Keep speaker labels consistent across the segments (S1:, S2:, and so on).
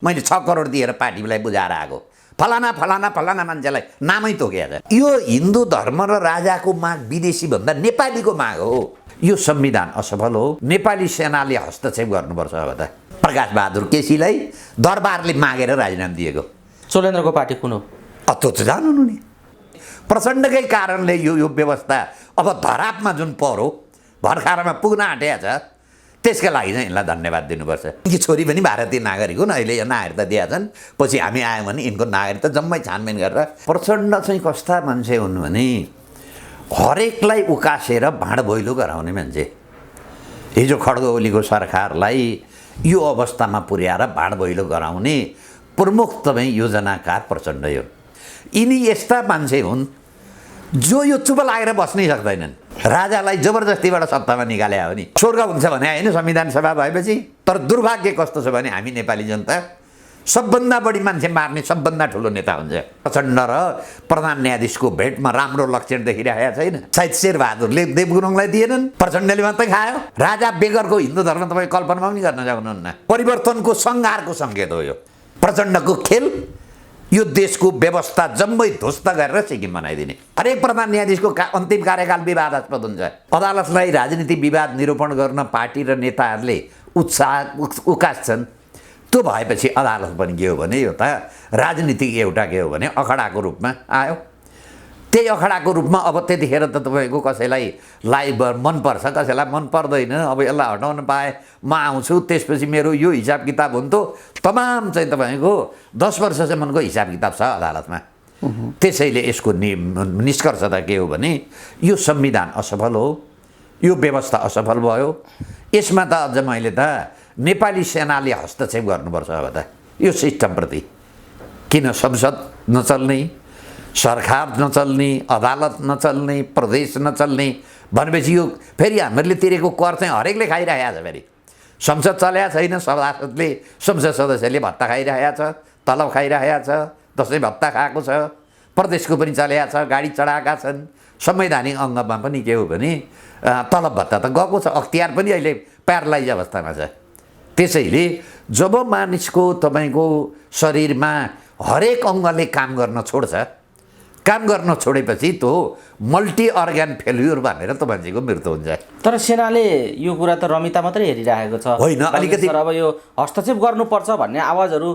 S1: मैले 6 करोड दिएर पार्टीलाई बुझाएर आएको फलाना फलाना फलाना मान्छेलाई नामै तोकिएको छ। यो हिन्दू धर्म र राजाको माग विदेशी भन्दा नेपालीको माग हो। यो संविधान असफल हो। नेपाली सेनाले हस्तक्षेप गर्नुपर्छ। अब त प्रकाश बहादुर केसीलाई दरबारले मागेर राजीनामा दिएको।
S2: चोलेन्द्रको पार्टी कुन हो?
S1: त्यो त जानु नि। प्रचण्डकै कारणले यो व्यवस्था अब धरापमा जुन परो भर्खरमा पुग्न आँटेको छ, त्यसका लागि चाहिँ यिनलाई धन्यवाद दिनुपर्छ। कि छोरी पनि भारतीय नागरिक हुन्, अहिले यो नागरिकता दिएका छन्, पछि हामी आयौँ भने यिनको नागरिकता जम्मै छानबिन गरेर। प्रचण्ड चाहिँ कस्ता मान्छे हुन् भने हरेकलाई उकासेर भाँड भैलो गराउने मान्छे। हिजो खड्ग ओलीको सरकारलाई यो अवस्थामा पुर्याएर भाँड भैलो गराउने प्रमुख तपाईँ योजनाकार प्रचण्ड हो। यिनी यस्ता मान्छे हुन् जो यो चुप लागेर बस्नै सक्दैनन्। राजालाई जबरजस्तीबाट सत्तामा निकाले हो नि स्वर्ग हुन्छ भने होइन संविधान सभा भएपछि। तर दुर्भाग्य कस्तो छ भने हामी नेपाली जनता सबभन्दा बढी मान्छे मार्ने सबभन्दा ठुलो नेता हुन्छ। प्रचण्ड र प्रधान न्यायाधीशको भेटमा राम्रो लक्षण देखिरहेको छैन। सायद शेरबहादुरले देवगुरुङलाई दिएनन्, प्रचण्डले मात्रै खायो। राजा बेगरको हिन्दू धर्म तपाईँ कल्पना पनि गर्न सक्नुहुन्न। परिवर्तनको सङ्घारको सङ्केत हो यो। प्रचण्डको खेल यो देशको व्यवस्था जम्मै ध्वस्त गरेर सिक्किम बनाइदिने। हरेक प्रधान न्यायाधीशको अन्तिम कार्यकाल विवादास्पद हुन्छ। अदालतलाई राजनीति विवाद निरूपण गर्न पार्टी र नेताहरूले उकास्छन्। त्यो भएपछि अदालत पनि के हो भने यो त राजनीतिक एउटा के हो भने अखडाको रूपमा आयो। त्यही अखडाको रूपमा अब त्यतिखेर त तपाईँको कसैलाई लाइभ मनपर्छ, कसैलाई मन पर्दैन। अब यसलाई हटाउन पाएँ म आउँछु, त्यसपछि मेरो यो हिसाब किताब हुन्थ्यो। तमाम चाहिँ तपाईँको 10 वर्षसम्मको हिसाब किताब छ अदालतमा। त्यसैले यसको निष्कर्ष त के हो भने यो संविधान असफल हो, यो व्यवस्था असफल भयो। यसमा त अझ मैले त नेपाली सेनाले हस्तक्षेप गर्नुपर्छ। अब त यो सिस्टमप्रति किन संसद नचल्ने, सरकार नचल्ने, अदालत नचल्ने, प्रदेश नचल्ने भनेपछि यो फेरि हामीहरूले तिरेको कर चाहिँ हरेकले खाइरहेको छ। फेरि संसद चलेको छैन, सभासदले संसद सदस्यले भत्ता खाइरहेको छ, तलब खाइरहेको छ, दसैँ भत्ता खाएको छ, प्रदेशको पनि चलेको छ, गाडी चढाएका छन्। संवैधानिक अङ्गमा पनि के हो भने तलब भत्ता त गएको छ, अख्तियार पनि अहिले प्यारालाइज अवस्थामा छ। त्यसैले जब मानिसको तपाईँको शरीरमा हरेक अङ्गले काम गर्न छोड्छ, काम गर्न छोडेपछि त्यो मल्टी अर्ग्यान फेल्युर भनेर त मान्छेको मृत्यु हुन्छ।
S2: तर सेनाले यो कुरा त रमिता मात्रै हेरिरहेको छ
S1: होइन, अलिकति
S2: अब यो हस्तक्षेप गर्नुपर्छ भन्ने आवाजहरू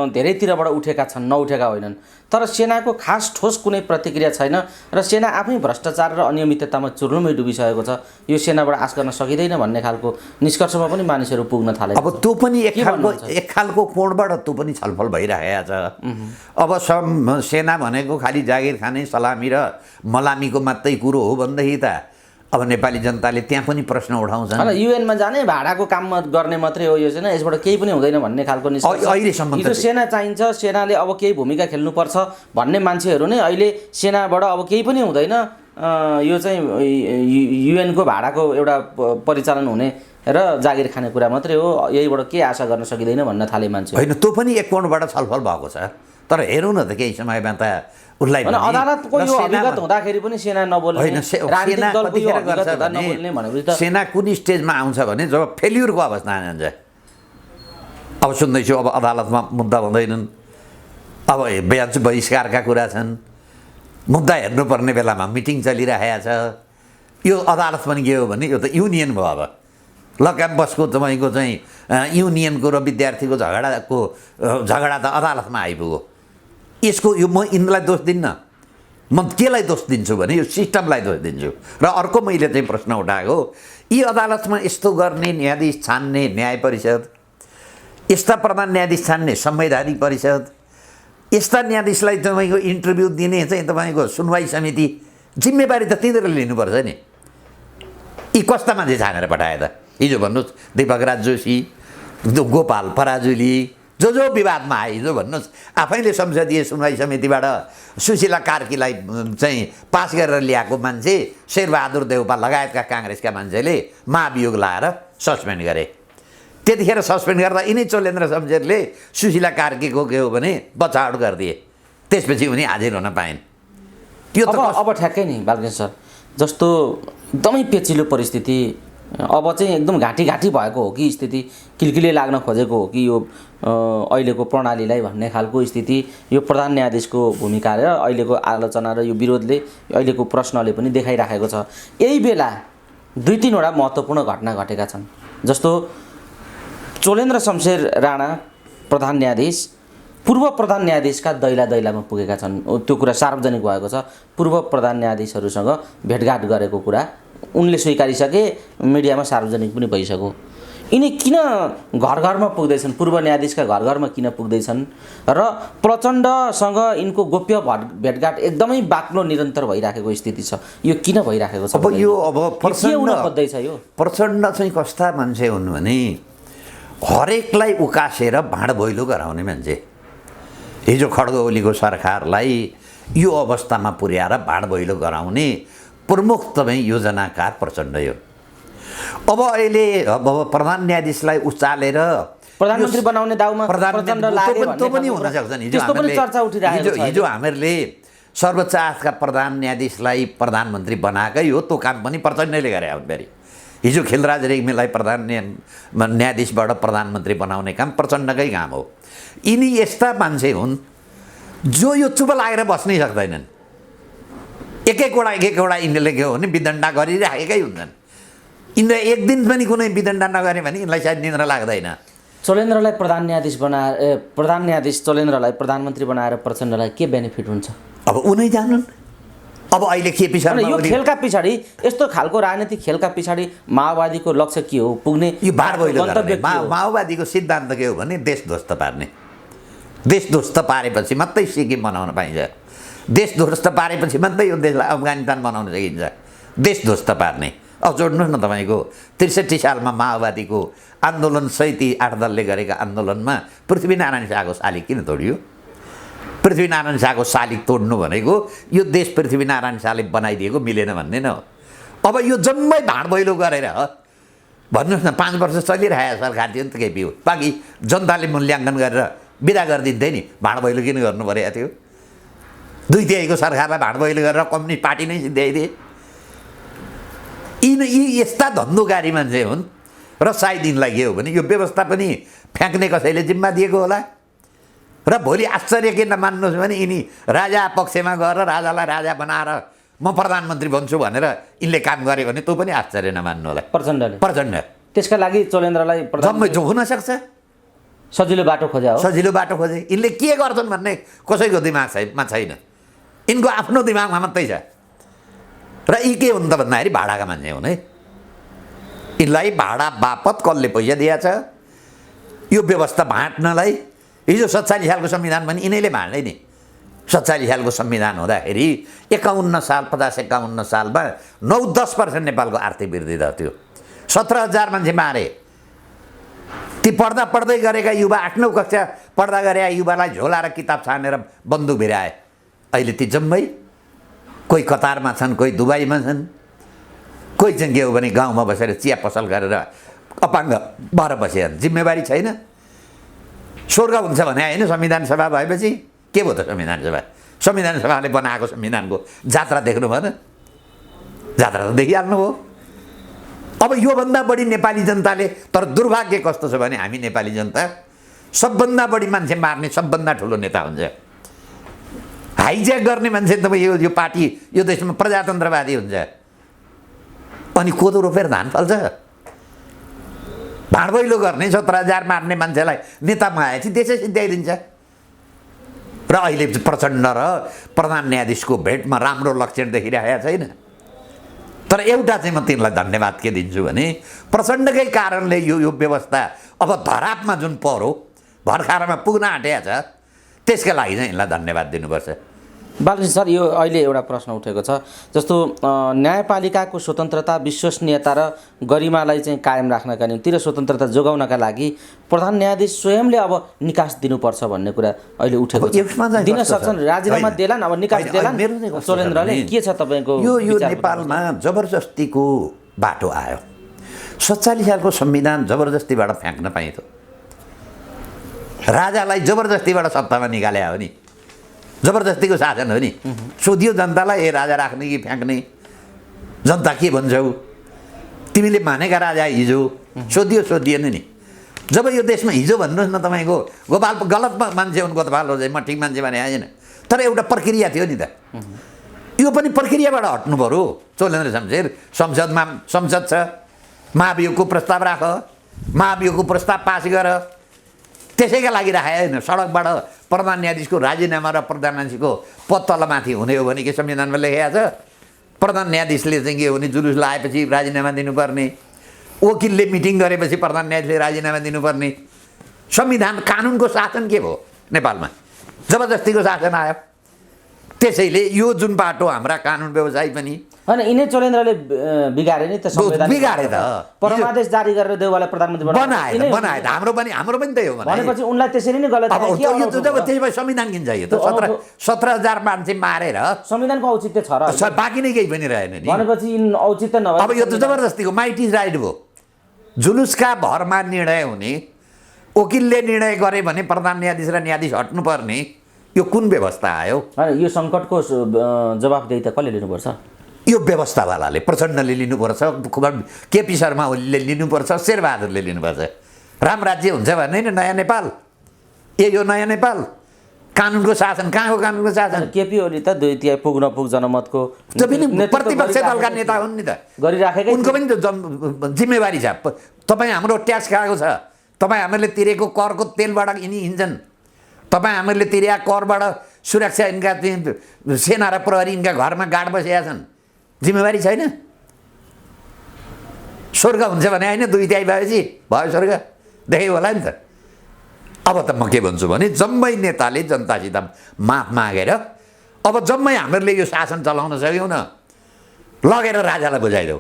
S2: धेरैतिरबाट उठेका छन्, नउठेका होइनन्। तर सेनाको खास ठोस कुनै प्रतिक्रिया छैन र सेना आफै भ्रष्टाचार र अनियमिततामा चुर्लुमै डुबिसकेको छ। यो सेनाबाट आश गर्न सकिँदैन भन्ने खालको निष्कर्षमा पनि मानिसहरू पुग्न थाले।
S1: अब त्यो पनि एक खालको कोणबाट त्यो पनि छलफल भइरहेको छ। अब सेना भनेको खालि जागिर खाने सलामी र मलामीको मात्रै कुरो हो भनेदेखि त अब नेपाली जनताले त्यहाँ पनि प्रश्न उठाउँछन्।
S2: युएनमा जाने भाडाको काम गर्ने मात्रै हो यो सेना, यसबाट केही पनि हुँदैन भन्ने खालको निष्कर्ष
S1: अहिलेसम्म
S2: यो सेना चाहिन्छ, सेनाले अब केही भूमिका खेल्नुपर्छ भन्ने मान्छेहरू नै अहिले सेनाबाट अब केही पनि हुँदैन, यो चाहिँ युएनको भाडाको एउटा परिचालन हुने र जागिर खाने कुरा मात्रै हो, यहीबाट के आशा गर्न सकिँदैन भन्न थाले मान्छे।
S1: होइन, त्यो पनि एक कोणबाट छलफल भएको छ। तर हेरौँ न त केही समयमा त उसलाई
S2: अदालतको यो अभिगत हुँदाखेरि पनि सेना नबोल्ने, राजनीतिक दलको यो अभिगत हुँदा नबोल्ने भनेपछि त
S1: सेना कुन स्टेजमा आउँछ भने जब फेल्युरको अवस्था जान्छ। अब सुन्दैछु अब अदालतमा मुद्दा हुँदैनन्, अब बेन्च बहिष्कारका कुरा छन्, मुद्दा हेर्नुपर्ने बेलामा मिटिङ चलिरहेको छ। यो अदालत पनि के हो भने यो त युनियन भयो। अब ल क्याम्पसको तपाईँको चाहिँ युनियनको र विद्यार्थीको झगडा त अदालतमा आइपुग्यो। यसको यो म यिनलाई दोष दिन्न, म केलाई दोष दिन्छु भने यो सिस्टमलाई दोष दिन्छु। र अर्को मैले चाहिँ प्रश्न उठाएको, यी अदालतमा यस्तो गर्ने न्यायाधीश छान्ने न्याय परिषद, यस्ता प्रधान न्यायाधीश छान्ने संवैधानिक परिषद, यस्ता न्यायाधीशलाई तपाईँको इन्टरभ्यू दिने चाहिँ तपाईँको सुनवाई समिति जिम्मेवारी त तिनीहरूले लिनुपर्छ नि। यी कस्ता मान्छे छानेर पठाए त? हिजो भन्नुहोस् दीपकराज जोशी, गोपाल पराजुली, जो विवादमा आए हिजो भन्नुहोस् आफैले संसदीय सुनवाई समितिबाट सुशीला कार्कीलाई चाहिँ पास गरेर ल्याएको मान्छे शेरबहादुर देउपा लगायतका काङ्ग्रेसका मान्छेले महाभियोग लाएर सस्पेन्ड गरे। त्यतिखेर सस्पेन्ड गर्दा यिनै चोलेन्द्र शमशेरले सुशीला कार्कीको के हो भने बचावट गरिदिए। त्यसपछि उनी हाजिर हुन पाइन्। यो त
S2: अब ठ्याक्कै नि बालकृष्ण सर, जस्तो एकदमै पेचिलो परिस्थिति अब चाहिँ एकदम घाँटी घाँटी भएको हो कि स्थिति, किलकिले लाग्न खोजेको हो कि यो अहिलेको प्रणालीलाई भन्ने खालको स्थिति यो प्रधान न्यायाधीशको भूमिका र अहिलेको आलोचना र यो विरोधले अहिलेको प्रश्नले पनि देखाइराखेको छ। यही बेला 2-3वटा महत्त्वपूर्ण घटना घटेका छन्, जस्तो चोलेन्द्र शमशेर राणा प्रधान न्यायाधीश पूर्व प्रधान न्यायाधीशका दैलामा पुगेका छन्। त्यो कुरा सार्वजनिक भएको छ। पूर्व प्रधान न्यायाधीशहरूसँग भेटघाट गरेको कुरा उनले स्वीकारिसके, मिडियामा सार्वजनिक पनि भइसक्यो। यिनी किन घर घरमा पुग्दैछन्, पूर्व न्यायाधीशका घर घरमा किन पुग्दैछन् र प्रचण्डसँग यिनको गोप्य भेटघाट एकदमै बाक्लो निरन्तर भइराखेको स्थिति छ। यो किन भइराखेको छ?
S1: अब यो
S2: प्रचण्ड खोज्दैछ। यो
S1: प्रचण्ड चाहिँ कस्ता मान्छे हुन् भने हरेकलाई उकासेर भाँड भैलो गराउने मान्छे। हिजो खड्ग ओलीको सरकारलाई यो अवस्थामा पुर्याएर भाँड भैलो गराउने प्रमुख तपाईँ योजनाकार प्रचण्ड हो। अब अहिले प्रधान न्यायाधीशलाई उचालेर
S2: प्रधानमन्त्री बनाउने दाउमा प्रचण्ड लाग्यो भन्ने
S1: पनि हुन सक्छ नि। हिजो हामीहरूले सर्वोच्च आयोगका प्रधान न्यायाधीशलाई प्रधानमन्त्री बनाएकै हो, त्यो काम पनि प्रचण्डले गरे हो। फेरि हिजो खिलराज रेग्मीलाई प्रधान न्यायाधीशबाट प्रधानमन्त्री बनाउने काम प्रचण्डकै काम हो। यिनी यस्ता मान्छे हुन् जो यो चुप लागेर बस्नै सक्दैनन्। एक एकवटा यिनीहरूले के हो भने विदण्डा गरिराखेकै हुन्छन्। यिनीहरूले एक दिन पनि कुनै विदण्डा नगरे भने यिनलाई सायद निद्रा लाग्दैन।
S2: चोलेन्द्रलाई प्रधान न्यायाधीश चोलेन्द्रलाई प्रधानमन्त्री बनाएर प्रचण्डलाई के बेनिफिट हुन्छ?
S1: अब उनै जानुन्। अब अहिले केपी शर्मा
S2: यो खेलका पछाडि, यस्तो खालको राजनीतिक खेलका पछाडि माओवादीको लक्ष्य के हो? पुग्ने
S1: यो भाड भैलो गर्ने। माओवादीको सिद्धान्त के हो भने देश ध्वस्त पार्ने। देश ध्वस्त पारेपछि मात्रै सिक्किम बनाउन पाइन्छ। देश ध्वस्त पारेपछि मात्रै यो देशलाई अफगानिस्तान बनाउन सकिन्छ। देश ध्वस्त पार्ने। अब जोड्नुहोस् न तपाईँको 63 सालमा माओवादीको आन्दोलन सहित 8 दलले गरेका आन्दोलनमा पृथ्वीनारायण शाहको शालिग किन तोडियो? पृथ्वीनारायण शाहको शालिग तोड्नु भनेको यो देश पृथ्वीनारायण शाहले बनाइदिएको मिलेन भन्ने न हो। अब यो जम्मै भाँड भैलो गरेर भन्नुहोस् न 5 वर्ष चलिरहेको सरकार थियो नि त केपी हो। बाँकी जनताले मूल्याङ्कन गरेर बिदा गरिदिन्थे नि, भाँड भैलो किन गर्नु परेको थियो? 2/3 सरकारलाई भाँड भैलो गरेर कम्युनिस्ट पार्टी नै सिद्ध्याइदिए। यी यस्ता धन्धोकारी मान्छे हुन् र सायद यिनलाई के हो भने यो व्यवस्था पनि फ्याँक्ने कसैले जिम्मा दिएको होला। र भोलि आश्चर्य के नमान्नुहोस् भने यिनी राजा पक्षमा गएर राजालाई राजा बनाएर म प्रधानमन्त्री बन्छु भनेर यिनले काम गरे भने त्यो पनि आश्चर्य नमान्नु होला। प्रचण्ड
S2: त्यसका लागि चोलेन्द्रलाई
S1: जम्मै जो हुनसक्छ।
S2: सजिलो बाटो खोजे हो।
S1: सजिलो बाटो खोजे। यिनले के गर्छन् भन्ने कसैको दिमागमा छैन। यिनको आफ्नो दिमागमा मात्रै छ। र यी के हुन् त भन्दाखेरि भाडाका मान्छे हुन् है। यिनलाई भाडा बापत कसले पैसा दिएछ यो व्यवस्था बाँट्नलाई? हिजो 47 सालको संविधान पनि यिनैले बाँड्दै नि। 47 सालको संविधान हुँदाखेरि 51 सालमा 9-10% नेपालको आर्थिक वृद्धि दर थियो। 17,000 मान्छे मारे। ती पढ्दै गरेका युवा 8-9 कक्षा पढ्दा गरेका युवालाई झोलाएर किताब छानेर बन्दुक भिराए। अहिले ती जम्मै कोही कतारमा छन्, कोही दुबईमा छन्, कोही चाहिँ के हो भने गाउँमा बसेर चिया पसल गरेर अपाङ्ग भएर बसे। जिम्मेवारी छैन। स्वर्ग हुन्छ भने होइन संविधान सभा भएपछि? के भयो त संविधान सभा? संविधान सभाले बनाएको संविधानको जात्रा देख्नु भएन? जात्रा त देखिहाल्नु हो। अब योभन्दा बढी नेपाली जनताले, तर दुर्भाग्य कस्तो छ भने हामी नेपाली जनता सबभन्दा बढी मान्छे मार्ने सबभन्दा ठुलो नेता हुन्छ। हाइज्याक गर्ने मान्छे तपाईँ यो पार्टी यो देशमा प्रजातन्त्रवादी हुन्छ। अनि कोदो रोपेर धान फल्छ। भाँड भैलो गर्ने 17,000 मार्ने मान्छेलाई नेता माएपछि देशै सिद्ध्याइदिन्छ। र अहिले प्रचण्ड र प्रधान न्यायाधीशको भेटमा राम्रो लक्षण देखिरहेको छैन। तर एउटा चाहिँ म तिनलाई धन्यवाद के दिन्छु भने प्रचण्डकै कारणले यो व्यवस्था अब धरापमा जुन परो भर्खरमा पुग्न आँटेको छ, त्यसका लागि चाहिँ यिनलाई धन्यवाद दिनुपर्छ।
S2: बालकृष्ण सर, यो अहिले एउटा प्रश्न उठेको छ, जस्तो न्यायपालिकाको स्वतन्त्रता, विश्वसनीयता र गरिमालाई चाहिँ कायम राख्नका निम्ति र स्वतन्त्रता जोगाउनका लागि प्रधान न्यायाधीश स्वयंले अब निकास दिनुपर्छ भन्ने कुरा अहिले उठेको छ। दिन सक्छन्? राजीनामा देलान्, अब निकास देलान् चोलेन्द्रले? के छ तपाईँको?
S1: यो नेपालमा जबरजस्तीको बाटो आयो। 47 सालको संविधान जबरजस्तीबाट फ्याँक्न पाइयो। राजालाई जबरजस्तीबाट सत्तामा निकाले हो नि। जबरजस्तीको शासन हो नि। सोधियो जनतालाई, ए राजा राख्ने कि फ्याँक्ने? जनता के भन्छौ? तिमीले मानेका राजा हिजो सोधिएन नि। जब यो देशमा हिजो भन्नुहोस् न तपाईँको गोपाल गलत मान्छे उनको गोपाल हो म ठिक मान्छे भने आएन, तर एउटा प्रक्रिया थियो नि त। यो पनि प्रक्रियाबाट हट्नु पऱ्यो। चोलेन्द्र शमशेर संसद छ, महाभियोगको प्रस्ताव राख, महाभियोगको प्रस्ताव पास गर। त्यसैका लागि राखे होइन। सडकबाट प्रधान न्यायाधीशको राजीनामा र प्रधान न्यायाधीशको पद तलमाथि हुने हो भने के संविधानमा लेखेको छ? प्रधान न्यायाधीशले चाहिँ के हो भने जुलुस लाएपछि राजीनामा दिनुपर्ने, वकिलले मिटिङ गरेपछि प्रधान न्यायाधीशले राजीनामा दिनुपर्ने। संविधान कानुनको शासन के भयो नेपालमा? जबरजस्तीको शासन आयो। त्यसैले यो जुन बाटो हाम्रा कानुन व्यवसायी पनि
S2: होइन, यिनै चोलेन्द्रले बिगारे नि त संविधान,
S1: बिगारे त।
S2: परमादेश जारी गरेर देउवालाई प्रधानमन्त्री
S1: बनाए। हाम्रो पनि त्यही हो
S2: भनेपछि उनलाई त्यसरी नै गलत
S1: जब त्यही भए संविधान किन चाहियो त? 17,000 मान्छे मारेर
S2: संविधानको औचित्य छ र
S1: बाँकी नै केही पनि रहेन नि।
S2: भनेपछि औचित्य नभए
S1: अब यो त जबरजस्तीको माइट इज राइट भयो। जुलुसका भरमा निर्णय हुने, वकिलले निर्णय गरे भने प्रधान न्यायाधीश र न्यायाधीश हट्नुपर्ने, यो कुन व्यवस्था आयो?
S2: यो सङ्कटको जवाफदेही त कसले लिनुपर्छ?
S1: यो व्यवस्थावालाले, प्रचण्डले लिनुपर्छ, केपी शर्मा ओलीले लिनुपर्छ, शेरबहादुरले लिनुपर्छ। रामराज्य हुन्छ भने नि नयाँ नेपाल, यो नयाँ नेपाल। कानुनको शासन कहाँ हो? कानुनको शासन
S2: केपी ओली त 2/3 पुग नपुग जनमतको
S1: प्रतिपक्ष दलका नेता हुन् नि त,
S2: गरिराखेकै।
S1: उनको पनि त जिम्मेवारी छ। तपाईँ हाम्रो ट्याक्स खाएको छ, तपाईँ हामीहरूले तिरेको करको तेलबाट यिनी हिँड्छन्, तपाईँ हामीहरूले तिरेका करबाट सुरक्षा यिनका सेना र प्रहरी यिनका घरमा गार्ड बसेका छन्। जिम्मेवारी छैन? स्वर्ग हुन्छ भने होइन 2/3 भएपछि भयो स्वर्ग, देखेको होला नि त। अब त म के भन्छु भने जम्मै नेताले जनतासित माफ मागेर अब जम्मै हामीहरूले यो शासन चलाउन सक्यौँ न, लगेर राजालाई बुझाइदेऊ।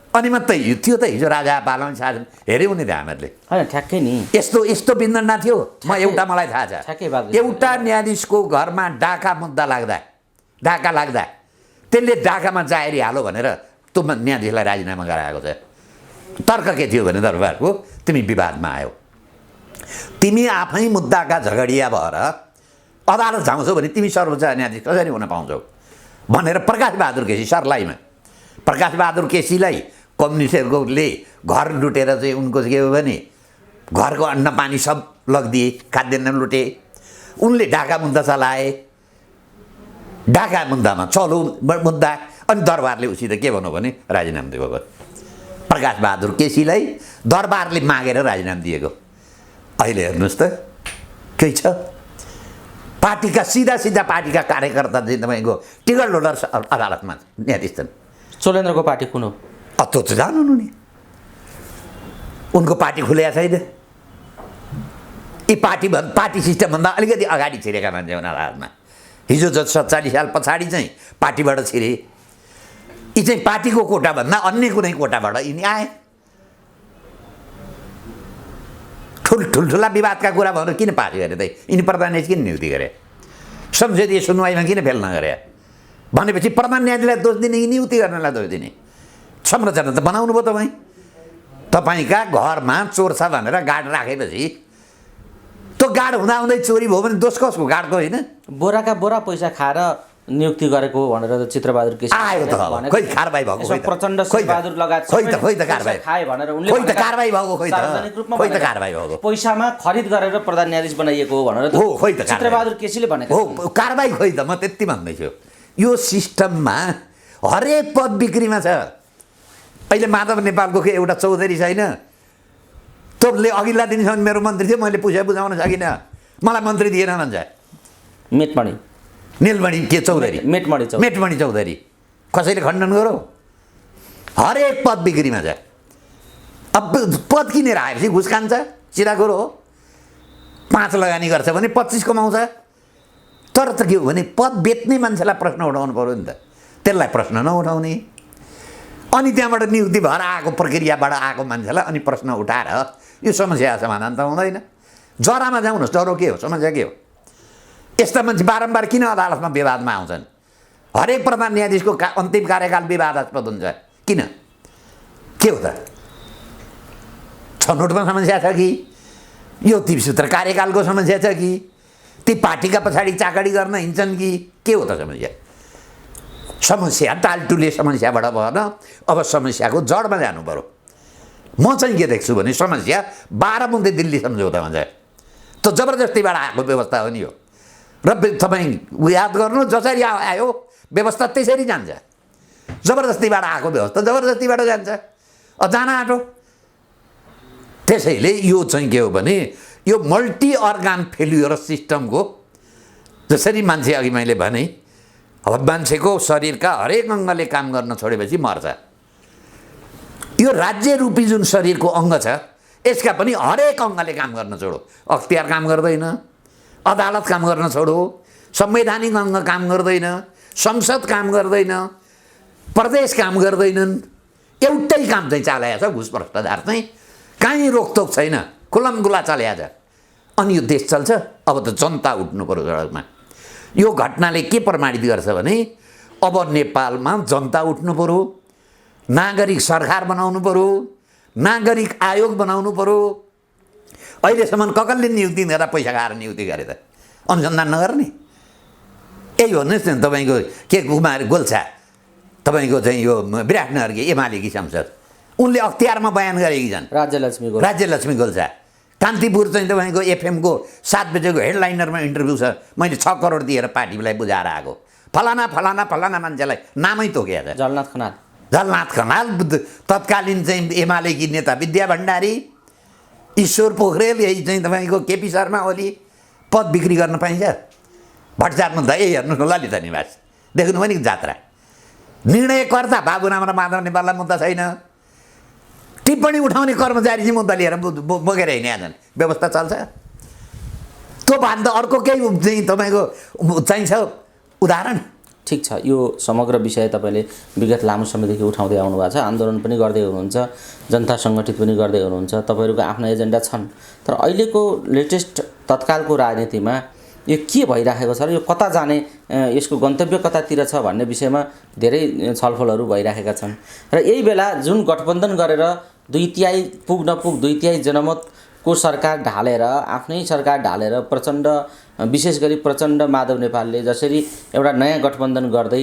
S1: अनि मात्रै थियो त हिजो राजा पालन शासन हेऱ्यौँ नि त हामीहरूले।
S2: होइन ठ्याक्कै नि
S1: यस्तो बिन्दन थियो। मलाई थाहा छ, एउटा न्यायाधीशको घरमा डाका लाग्दा त्यसले डाकामा जाहेरी हालो भनेर त्यो न्यायाधीशलाई राजीनामा गराएको छ। तर्क के थियो भने दरबारको, तिमी विवादमा आयो, तिमी आफै मुद्दाका झगडिया भएर अदालत जाउँछौ भने तिमी सर्वोच्च न्यायाधीश कसरी हुन पाउँछौ भनेर प्रकाशबहादुर केसी सर्लाहीमा प्रकाशबहादुर केसीलाई कम्युनिस्टहरूले घर लुटेर चाहिँ उनको के हो भने घरको अन्न पानी सब लगिदिए, खाद्यान्न लुटे। उनले ढाका मुद्दा चलाए, ढाका मुद्दामा चलो मुद्दा, अनि दरबारले उसित के भन्नु भने राजीनामा दिएको। प्रकाशबहादुर केसीलाई दरबारले मागेर राजीनामा दिएको। अहिले हेर्नुहोस् त केही छ? पार्टीका सिधा पार्टीका कार्यकर्ता चाहिँ तपाईँको टिकट होल्डर अदालतमा न्यायाधीश छन्।
S2: चोलेन्द्रको पार्टी कुन हो?
S1: त्यो त जानु नि, उनको पार्टी खुलेको छैन। यी पार्टी सिस्टमभन्दा अलिकति अगाडि छिरेका मान्छे हुन् अदालतमा। हिजो 47 साल पछाडि चाहिँ पार्टीबाट छिरे। यी चाहिँ पार्टीको कोटाभन्दा अन्य कुनै कोटाबाट यिनी आए। ठुल्ठुला विवादका कुरा भएर किन पास गरे त? यिनी प्रधान न्यायाधीश किन नियुक्ति गरे? संसदीय सुनवाईमा किन फेल नगरे? भनेपछि प्रधान न्यायाधीशलाई दोष दिने कि नियुक्ति गर्नलाई दोष दिने? संरचना त बनाउनु भयो तपाईँ। तपाईँका घरमा चोर छ भनेर गार्ड राखेपछि त्यो गार्ड हुँदाहुँदै चोरी भयो भने दोष कसको? गार्डको होइन?
S2: बोराका बोरा पैसा खाएर नियुक्ति गरेको भनेर चित्रबहादुर केसी
S1: आयो त। खोइ कारबाही भएको?
S2: प्रचण्ड शेरबहादुर लगायत
S1: खोइ त कारबाही
S2: खाए भनेर उनले
S1: खोइ त कारबाही भएको? खोइ त कारबाही भएको?
S2: पैसामा खरिद गरेर प्रधान न्यायाधीश बनाइएको हो भनेर
S1: हो। खोइ त
S2: चित्रबहादुर केसीले भनेको
S1: हो कारबाही। खोइ त म त्यति भन्दैछु। यो सिस्टममा हरेक पद बिक्रीमा छ। अहिले माधव नेपालको एउटा चौधरी छैन? तँले अघिल्ला दिनसम्म मेरो मन्त्री थियो, मैले बुझाउन सकिनँ, मलाई मन्त्री दिएन भन्छ। नीलमणि के चौधरी, मेटमणि चौधरी कसैले खण्डन गरो? हरेक पद बिक्रीमा छ। अब पद किनेर आएपछि घुस खान्छ, सिधा कुरो हो। 5 लगानी गर्छ भने 25 कमाउँछ। तर त के हो भने पद बेच्ने मान्छेलाई प्रश्न उठाउनु पऱ्यो नि त, त्यसलाई प्रश्न नउठाउने। अनि त्यहाँबाट नियुक्ति भएर आएको प्रक्रियाबाट आएको मान्छेलाई अनि प्रश्न उठाएर यो समस्या समाधान त हुँदैन। जरामा जाउनुहोस्, डरो के हो? समस्या के हो? यस्ता मान्छे बारम्बार किन अदालतमा विवादमा आउँछन्? हरेक प्रधान न्यायाधीशको अन्तिम कार्यकाल विवादास्पद हुन्छ। किन? के हो त? छनौटमा समस्या छ कि यो 30 सूत्र कार्यकालको समस्या छ कि ती पार्टीका पछाडि चाकडी गर्न हिँड्छन् कि के हो त समस्या? समस्या टालटुले समस्याबाट भएन, अब समस्याको जडमा जानु पर्यो। म चाहिँ के देख्छु भने समस्या 12 बुँदे दिल्ली सम्झौतामा चाहिँ त्यो जबरजस्तीबाट आएको व्यवस्था हो नि यो। र तपाईँ याद गर्नु, जसरी आयो व्यवस्था त्यसरी जान्छ। जबरजस्तीबाट आएको व्यवस्था जबरजस्तीबाट जान्छ, जान आँटो। त्यसैले यो चाहिँ के हो भने यो मल्टी अर्गान फेल्युर सिस्टमको, जसरी मान्छे अघि मैले भने अब मान्छेको शरीरका हरेक अङ्गले काम गर्न छोडेपछि मर्छ। यो राज्य रूपी जुन शरीरको अङ्ग छ यसका पनि हरेक अङ्गले काम गर्न छोडो। अख्तियार काम गर्दैन, अदालत काम गर्न छोडो, संवैधानिक अङ्ग काम गर्दैन, संसद काम गर्दैन, प्रदेश काम गर्दैनन्, एउटै काम चाहिँ चालेको छ घुस भ्रष्टाचार चाहिँ, कहीँ रोकटोक छैन, खुलमखुला चलेको छ। अनि यो देश चल्छ। अब त जनता उठ्नु पर्यो सडकमा। यो घटनाले के प्रमाणित गर्छ भने अब नेपालमा जनता उठ्नु पर्यो, नागरिक सरकार बनाउनु पर्यो, नागरिक आयोग बनाउनु पर्यो। अहिलेसम्म ककलले नियुक्ति गर्दा पैसा खाएर नियुक्ति गरे त, अनुसन्धान नगर्ने। यही भन्नुहोस् न, तपाईँको के कुमार गोल्छा, तपाईँको चाहिँ यो विराटनगरकी एमालेकी सांसद, उनले अख्तियारमा बयान गरेकी छन्। राज्यलक्ष्मी गोल्छा। कान्तिपुर चाहिँ तपाईँको एफएमको 7 बजेको हेडलाइनरमा इन्टरभ्यू छ, मैले 6 करोड दिएर पार्टीलाई बुझाएर आएको, फलाना फलाना फलाना मान्छेलाई नामै तोकेको छ। झलनाथ खनाल, तत्कालीन चाहिँ एमालेकी नेता विद्या भण्डारी, ईश्वर पोखरेल, यही चाहिँ तपाईँको केपी शर्मा ओली पद बिक्री गर्न पाइन्छ। भट्टाचार्य त यही हेर्नु न, ललिता निवास देख्नु पनि जात्रा। निर्णयकर्ता बाबुराम र माधव नेपाललाई मुद्दा छैन, टिप्पणी उठाउने कर्मचारी चाहिँ मुद्दा लिएर बोकेर हिँडेका छन्। व्यवस्था चल्छ। त्यो भन्दा अर्को केही चाहिँ तपाईँको चाहिन्छ उदाहरण?
S2: ठिक छ, यो समग्र विषय तपाईँले विगत लामो समयदेखि उठाउँदै आउनु भएको छ, आन्दोलन पनि गर्दै हुनुहुन्छ, जनता सङ्गठित पनि गर्दै हुनुहुन्छ, तपाईँहरूको आफ्ना एजेन्डा छन्। तर अहिलेको लेटेस्ट तत्कालको राजनीतिमा यो के भइराखेको छ र यो कता जाने, यसको गन्तव्य कतातिर छ भन्ने विषयमा धेरै छलफलहरू भइराखेका छन्। र यही बेला जुन गठबन्धन गरेर 2/3 पुग नपुग 2/3 जनमतको सरकार ढालेर, आफ्नै सरकार ढालेर प्रचण्ड, विशेष गरी प्रचण्ड माधव नेपालले जसरी एउटा नयाँ गठबन्धन गर्दै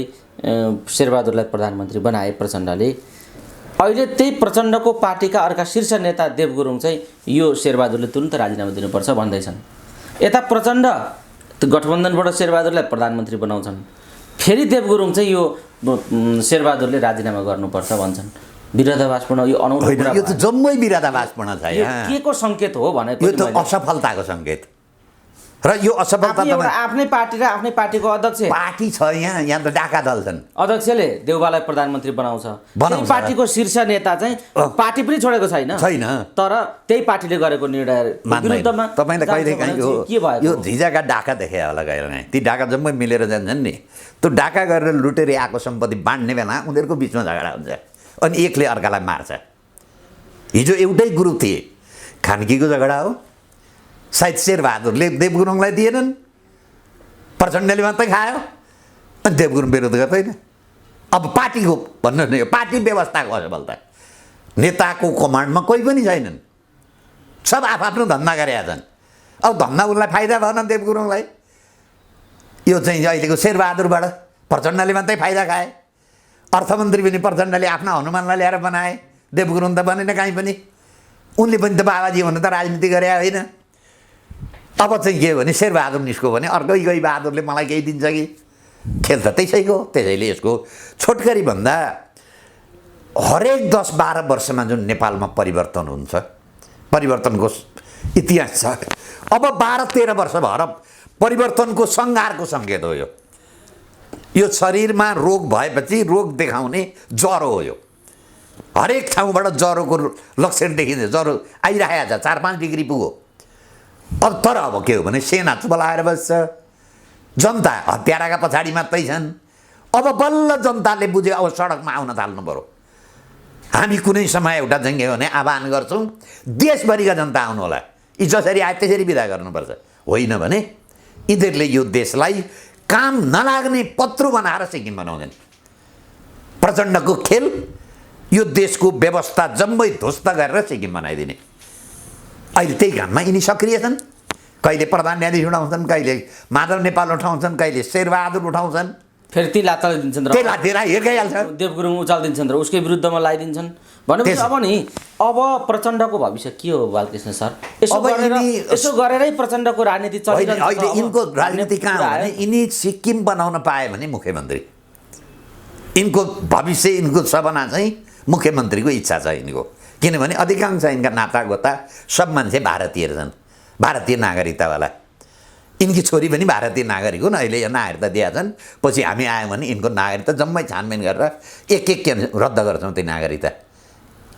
S2: शेरबहादुरलाई प्रधानमन्त्री बनाए प्रचण्डले, अहिले त्यही प्रचण्डको पार्टीका अर्का शीर्ष नेता देव गुरुङ चाहिँ यो शेरबहादुरले तुरुन्त राजीनामा दिनुपर्छ भन्दैछन्। यता प्रचण्ड गठबन्धनबाट शेरबहादुरलाई प्रधानमन्त्री बनाउँछन्, फेरि देव गुरुङ चाहिँ यो शेरबहादुरले राजीनामा गर्नुपर्छ भन्छन्। विरोधाभासपूर्ण यो अनौठो कुरा,
S1: यो त जम्मै विरोधाभासपूर्ण छ।
S2: के को सङ्केत हो भनेको?
S1: यो त असफलताको सङ्केत। र यो असफलता
S2: आफ्नै पार्टी र आफ्नै पार्टीको अध्यक्ष
S1: पार्टी छ यहाँ त डाका दल छन्,
S2: अध्यक्षले देउबालाई प्रधानमन्त्री बनाउँछ, पार्टीको शीर्ष नेता चाहिँ पार्टी पनि छोडेको छैन, तर त्यही पार्टीले गरेको निर्णय विरुद्धमा
S1: तपाईँले कहिले काहीँ यो झिझाका डाका देखे होला कहिले? ती डाका जम्मै मिलेर जान्छन् नि, त्यो डाका गरेर लुटेर आएको सम्पत्ति बाँड्ने बेला उनीहरूको बिचमा झगडा हुन्छ, अनि एकले अर्कालाई मार्छ। हिजो एउटै ग्रुप थिए, खानकीको झगडा हो, सायद शेरबहादुरले देव गुरुङलाई दिएनन्, प्रचण्डले मात्रै खायो, अनि देव गुरुङ विरोध गर्दैन। अब पार्टीको भन्नुहोस् न, यो पार्टी व्यवस्थाको असफलता। नेताको कमान्डमा कोही पनि छैनन्, सब आफ्नो धन्दा गरेका छन्। अब धन्दा उसलाई फाइदा भएन देव गुरुङलाई, यो चाहिँ अहिलेको शेरबहादुरबाट प्रचण्डले मात्रै फाइदा खाए। अर्थमन्त्री पनि प्रचण्डले आफ्ना हनुमानलाई ल्याएर बनाए, देव गुरुङ त बनेन कहीँ पनि। उनले पनि त बाबाजी भन्नु त राजनीति गरे होइन। अब चाहिँ के हो भने शेरबहादुर निस्क्यो भने अर्कै गई बहादुरले मलाई केही दिन्छ कि? खेल त त्यसैको। त्यसैले यसको छोटकरी भन्दा हरेक 10-12 वर्षमा जुन नेपालमा परिवर्तन हुन्छ, परिवर्तनको इतिहास छ। अब 12-13 वर्ष भएर परिवर्तनको सङ्घारको सङ्केत हो यो। यो शरीरमा रोग भएपछि रोग देखाउने ज्वरो हो यो। हरेक ठाउँबाट ज्वरोको लक्षण देखिन्छ, ज्वरो आइरहेको छ, 4-5 डिग्री पुग्यो। अब तर अब के हो भने सेना चुबलाएर बस्छ, जनता हत्याराका पछाडि मात्रै छन्। अब बल्ल जनताले बुझ्यो अब सडकमा आउन थाल्नु पर्यो। हामी कुनै समय एउटा चाहिँ के भने आह्वान गर्छौँ देशभरिका जनता आउनु होला, यी जसरी आए त्यसरी विदा गर्नुपर्छ, होइन भने यिनीहरूले यो देशलाई काम नलाग्ने पत्रु बनाएर सिक्किम बनाउँछन्। प्रचण्डको खेल यो देशको व्यवस्था जम्मै ध्वस्त गरेर सिक्किम बनाइदिने। अहिले त्यही काममा यिनी सक्रिय छन्। कहिले प्रधान न्यायाधीश उठाउँछन्, कहिले माधव नेपाल उठाउँछन्, कहिले शेरबहादुर उठाउँछन्।
S2: फेरि ती लात्ताले दिन्छन् र
S1: त्यही लातेर हिर्काइहाल्छ।
S2: देवगुरुङ उचालिदिन्छन् र उसकै विरुद्धमा लगाइदिन्छन् भनेपछि अब नि अब प्रचण्डको भविष्य के हो बालकृष्ण सर? यसो गरेरै प्रचण्डको राजनीति चलिरहन्छ।
S1: अहिले यिनको राजनीति कहाँ हो भने यिनी सिक्किम बनाउन पाए भने मुख्यमन्त्री, यिनको भविष्य यिनको सपना चाहिँ मुख्यमन्त्रीको इच्छा छ यिनको। किनभने अधिकांश यिनका नातागोता सब मान्छे भारतीय छन्, भारतीय नागरिकतावाला। यिनकी छोरी पनि भारतीय नागरिक हुन्। अहिले यो नागरिकता दिएका छन्, पछि हामी आयौँ भने यिनको नागरिकता जम्मै छानबिन गरेर एक रद्द गर्छौँ त्यो नागरिकता।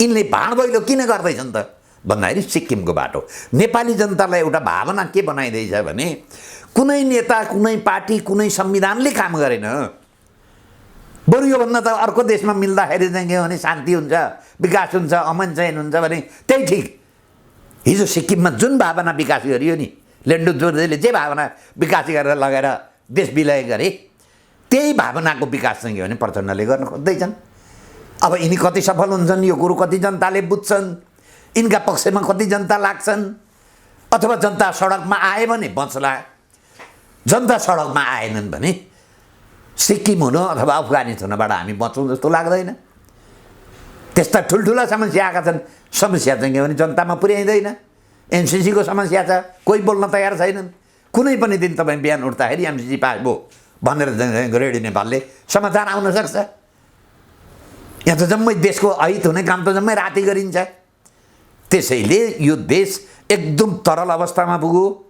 S1: यिनले भाँडभैलो किन गर्दैछन् त भन्दाखेरि सिक्किमको बाटो। नेपाली जनतालाई एउटा भावना के बनाइदिएछ भने कुनै नेता, कुनै पार्टी, कुनै संविधानले काम गरेन। बरु योभन्दा त अर्को देशमा मिल्दाखेरि चाहिँ के भने शान्ति हुन्छ, विकास हुन्छ, अमन चयन हुन्छ भने त्यही ठिक। हिजो सिक्किममा जुन भावना विकास गरियो नि, लेन्डु जोर्जेले जे भावना विकास गरेर लगेर देश विलय गरे, त्यही भावनाको विकास चाहिँ के भने प्रचण्डले गर्न खोज्दैछन्। अब यिनी कति सफल हुन्छन् यो कुरो कति जनताले बुझ्छन्, यिनका पक्षमा कति जनता लाग्छन्, अथवा जनता सडकमा आए भने बच्ला, जनता सडकमा आएनन् भने सिक्किम हुनु अथवा अफगानिस्तानबाट हामी बच्छौँ जस्तो लाग्दैन। त्यस्ता ठुल्ठुला समस्या आएका छन्। समस्या चाहिँ के भने जनतामा पुर्याइँदैन। एमसिसीको समस्या छ, कोही बोल्न तयार छैनन्। कुनै पनि दिन तपाईँ बिहान उठ्दाखेरि एमसिसी पास भयो भनेर रेडियो नेपालले समाचार आउन सक्छ। यहाँ त जम्मै देशको अहित हुने काम त जम्मै राति गरिन्छ। त्यसैले यो देश एकदम तरल अवस्थामा पुग्यो।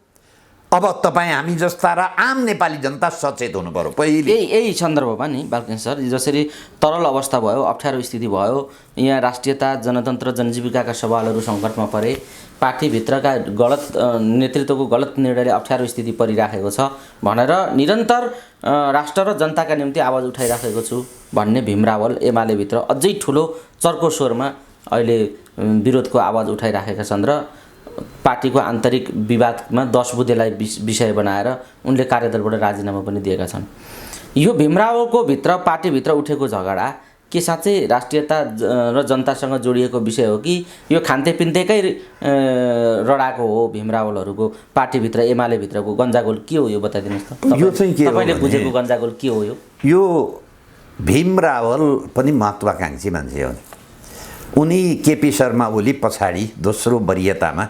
S1: अब तपाईँ हामी जस्ता र आम नेपाली जनता सचेत हुनु पर्यो पहिले।
S2: यही सन्दर्भमा नि बालकृष्ण सर, जसरी तरल अवस्था भयो, अप्ठ्यारो स्थिति भयो, यहाँ राष्ट्रियता, जनतन्त्र, जनजीविकाका सवालहरू सङ्कटमा परे, पार्टीभित्रका गलत नेतृत्वको गलत निर्णयले अप्ठ्यारो स्थिति परिराखेको छ भनेर निरन्तर राष्ट्र र जनताका निम्ति आवाज उठाइराखेको छु भन्ने भीम रावल एमालेभित्र अझै ठुलो चर्को स्वरमा अहिले विरोधको आवाज उठाइराखेका छन् र पार्टीको आन्तरिक विवादमा 10 बुँदेलाई विषय बनाएर उनले कार्यदलबाट राजीनामा पनि दिएका छन्। यो भीम रावलको भित्र पार्टीभित्र उठेको झगडा के साँच्चै राष्ट्रियता र जनतासँग जोडिएको विषय हो कि यो खान्तेपिन्तेकै रडाको हो? भीम रावलहरूको पार्टीभित्र एमालेभित्रको गन्जागोल के हो यो बताइदिनुहोस् त।
S1: यो चाहिँ के हो
S2: तपाईँले बुझेको गन्जागोल के हो?
S1: यो भीम रावल पनि महत्त्वाकांक्षी मान्छे हो। उनी केपी शर्मा ओली पछाडि दोस्रो वरियतामा